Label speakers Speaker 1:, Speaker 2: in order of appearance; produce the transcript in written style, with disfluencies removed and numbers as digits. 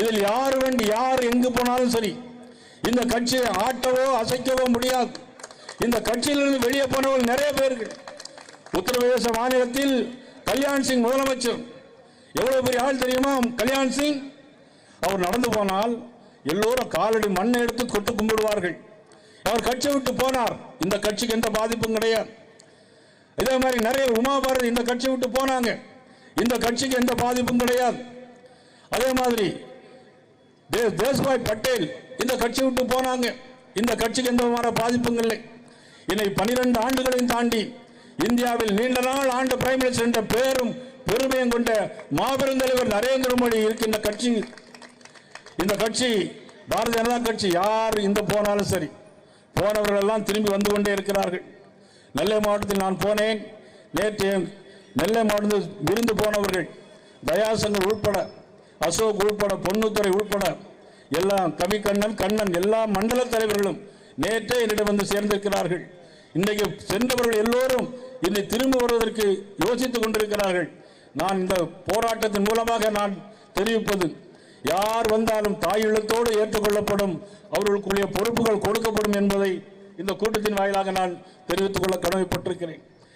Speaker 1: இதில் யார் எங்கு போனாலும் சரி இந்த கட்சியை ஆட்டவோ அசைக்கவோ முடியாது. இந்த கட்சியிலிருந்து வெளியே போனவர்கள் நிறைய பேர்கள். உத்தரப்பிரதேச மாநிலத்தில் கல்யாண் சிங் முதலமைச்சர், எவ்வளவு பெரிய ஆள் தெரியுமா கல்யாண் சிங்? அவர் நடந்து போனால் எல்லோரும் காலடி மண்ணை எடுத்து கொட்டு கும்பிடுவார்கள். அவர் கட்சி விட்டு போனார், இந்த கட்சிக்கு எந்த பாதிப்பும் கிடையாது. இதே மாதிரி நிறைய உமா பாரதி இந்த கட்சி விட்டு போனாங்க, இந்த கட்சிக்கு எந்த பாதிப்பும் கிடையாது. அதே மாதிரி தேஷ்பாய் பட்டேல் இந்த கட்சி விட்டு போனாங்க, இந்த கட்சிக்கு எந்த விதமான பாதிப்பும் இல்லை. இன்னைக்கு 12 ஆண்டுகளையும் தாண்டி இந்தியாவில் நீண்ட நாள் ஆண்டு பிரைம் மினிஸ்டர் என்ற பெயரும் பெருமையும் கொண்ட மாபெரும் தலைவர் நரேந்திர மோடி இருக்கின்ற கட்சி. இந்த கட்சி பாரதிய ஜனதா கட்சி. யார் இந்த போனாலும் சரி, போனவர்கள் எல்லாம் திரும்பி வந்து கொண்டே இருக்கிறார்கள். நெல்லை மாவட்டத்தில் நான் போனேன். நேற்று நெல்லை மாவட்டத்தில் விருந்து போனவர்கள் தயாசங்கர் உள்பட, அசோக் உள்பட, பொன்னுத்துறை உள்பட எல்லாம், கண்ணன் எல்லா மண்டல தலைவர்களும் நேற்றே என்னிடம் வந்து சேர்ந்திருக்கிறார்கள். இன்றைக்கு சென்றவர்கள் எல்லோரும் இன்னை திரும்ப வருவதற்கு யோசித்துக் கொண்டிருக்கிறார்கள். நான் இந்த போராட்டத்தின் மூலமாக நான் தெரிவிப்பது, யார் வந்தாலும் தாயுள்ளத்தோடு ஏற்றுக்கொள்ளப்படும், அவர்களுக்குரிய பொறுப்புகள் கொடுக்கப்படும் என்பதை இந்த கூட்டத்தின் வாயிலாக நான் தெரிவித்துக் கொள்ள கடமைப்பட்டிருக்கிறேன்.